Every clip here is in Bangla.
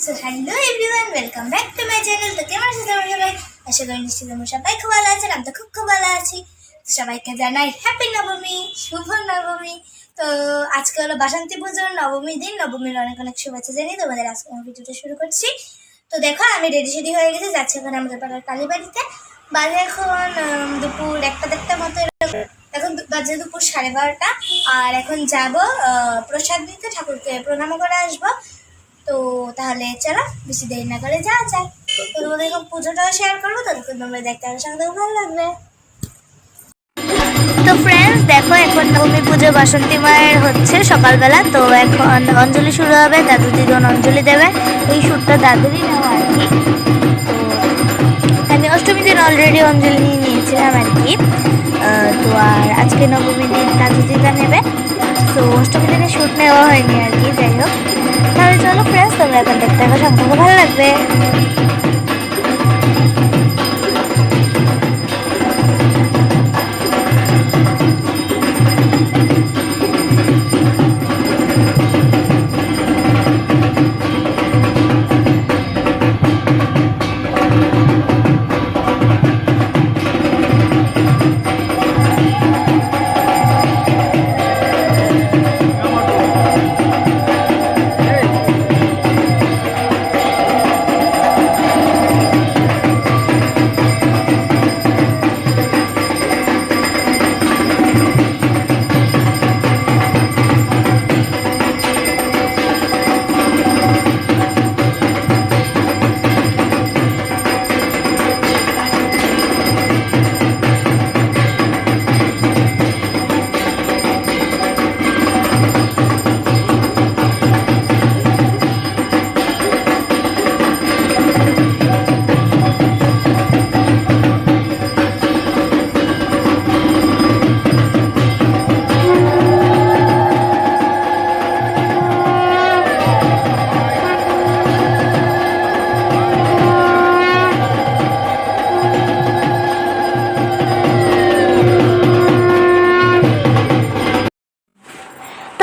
So hello everyone, welcome back to my channel. তো কেমন আছেন তোমরা সবাই? আশা করি নিশ্চয়ই তোমরা সবাই খুব ভালো আছেন। আমি তো খুব ভালো আছি। সবাইকে জানাই হ্যাপি নবমী, শুভ নবমী। তো আজকে হলো বাসন্তী পুজোর নবমী দিন। নবমীর অনেক অনেক শুভেচ্ছা জানিয়ে তোমাদের আজকে আমি ভিডিওটা শুরু করছি। তো দেখো, আমি রেডি হয়ে গেছি, যাচ্ছি এখন আমাদের পাড়ার কালীবাড়িতে। বাজে এখন দুপুর 1টা মতো। এখন বাজে দুপুর 12:30। আর এখন যাব প্রসাদ দিতে, ঠাকুরকে প্রণাম করে আসবো। তো তাহলে চলো বেশি দেরি না করে যাওয়া যায়। তো তোমাদের এখন পুজোটাও শেয়ার করবো, ততক্ষণ তোমরা দেখতে আমার সঙ্গে ভালো লাগবে। তো ফ্রেন্ডস দেখো, এখন নবমী পুজো বাসন্তী মায়ের হচ্ছে সকালবেলা। তো এখন অঞ্জলি শুরু হবে, দাদু দিদন অঞ্জলি দেবে। এই শ্যুটটা দাদুরই নেওয়া আর কি। তো আমি অষ্টমী দিন অলরেডি অঞ্জলি নিয়ে নিয়েছিলাম আর কি। তো আর আজকে নবমী দিন দাদু দিদা নেবে। তো অষ্টমী দিনে শ্যুট নেওয়া হয়নি আর কি। যাই হোক, তাহলে চলো ফ্রেন্ডস, তোমরা এখন দেখতে আমার সঙ্গে ভালো লাগবে।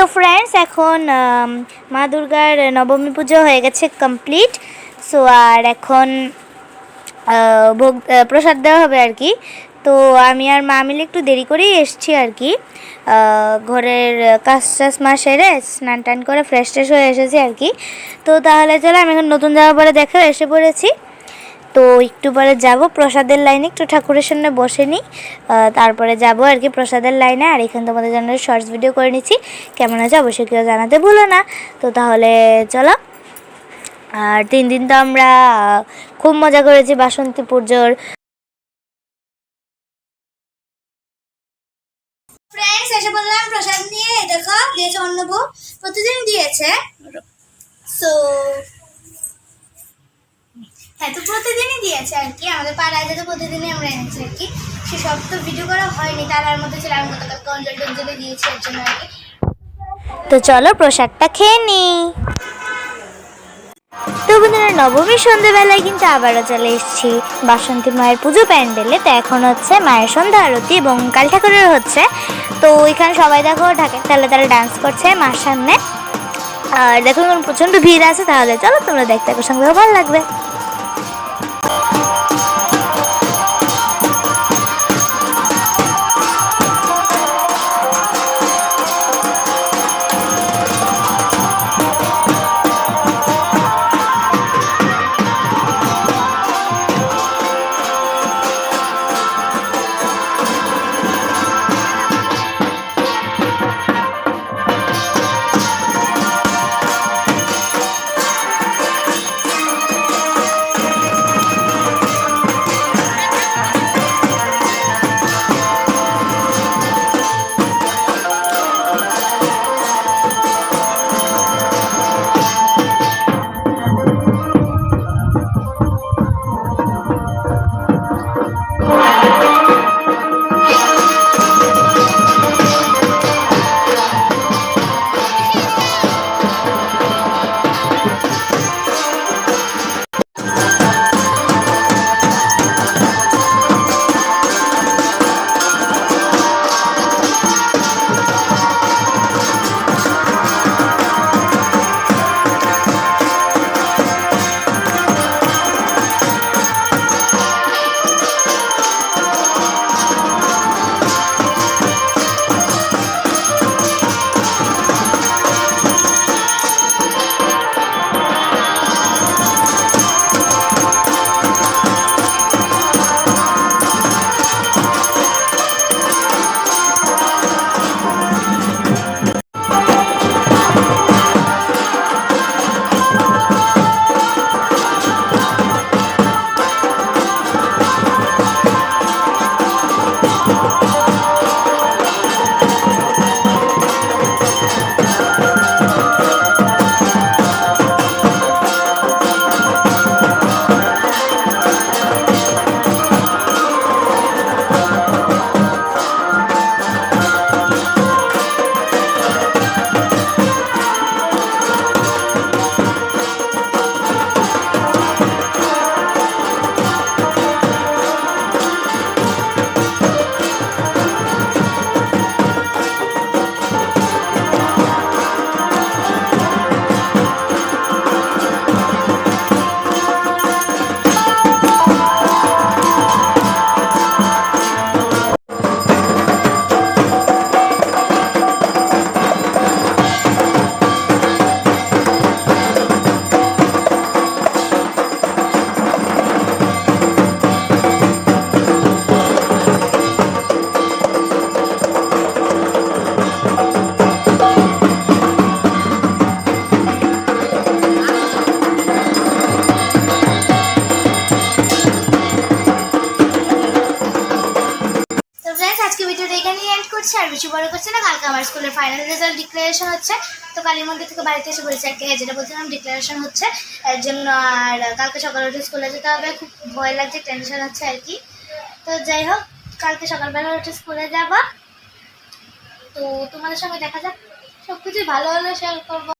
তো ফ্রেন্ডস, এখন মা দুর্গার নবমী পুজো হয়ে গেছে কমপ্লিট। সো আর এখন ভোগ প্রসাদ দেওয়া হবে আর কি। তো আমি আর মা মিলে একটু দেরি করেই এসছি আর কি। ঘরের কাজ টাজ মা সেরে স্নান টান করে ফ্রেশ ট্রেশ হয়ে এসেছি আর কি। তো তাহলে চলো, আমি এখন নতুন জামা পরে দেখে এসে পড়েছি। তো একটু পরে যাব প্রসাদের লাইনে, একটু ঠাকুরের সামনে বসে নিই, তারপরে যাব আর কি প্রসাদের লাইনে। আর এখানে তোমাদের জন্য শর্টস ভিডিও করে নিচ্ছি। কেমন আছে অবশ্যই কেউ জানাতে ভুলো না। তো তাহলে চলো। আর 3 দিন তো আমরা খুব মজা করেছি বাসন্তী পুজোর। ফ্রেন্ডস, এসে বললাম প্রসাদ নিয়ে। দেখো, দিয়েছে অন্নভোগ, প্রতিদিন দিয়েছে। সো হ্যাঁ, তো প্রতিদিনই দিয়েছে আর কি। আমাদের পাড়ায় তো প্রতিদিনই আমরা এনেছি আর কি। সেসব তো ভিডিও করা হয়নি, তার মধ্যে ছিল আমি গতকালকে অঞ্জলি দিয়েছি এর জন্য আর কি। তো চলো প্রসাদটা খেয়ে নিই। তো বন্ধুরা, নবমীর সন্ধ্যেবেলায় কিন্তু আবারও চলে এসেছি বাসন্তী মায়ের পুজো প্যান্ডেলে। তো এখন হচ্ছে মায়ের সন্ধ্যা আরতি এবং কালী ঠাকুরের হচ্ছে। তো এখানে সবাই দেখো ঢাকের তালে তালে ডান্স করছে মার সামনে। আর দেখো প্রচণ্ড ভিড় আছে। তাহলে চলো তোমরা দেখতে আমার সঙ্গে ভালো লাগবে। বেশি বড় করছে না, কালকে আমার স্কুলের ফাইনাল রেজাল্ট ডিক্লারেশন হচ্ছে। তো কালীর মন্দির থেকে বাড়িতে এসে বলেছে আর কি, হ্যাঁ যেটা বলছিলাম ডিক্লারেশন হচ্ছে এর জন্য। আর কালকে সকালে উঠে স্কুলে যেতে হবে, খুব ভয় লাগছে, টেনশন হচ্ছে আর কি। তো যাই হোক, কালকে সকালবেলা উঠে স্কুলে যাবা। তো তোমাদের সঙ্গে দেখা যাক, সব কিছুই ভালো হলে শেয়ার করবো।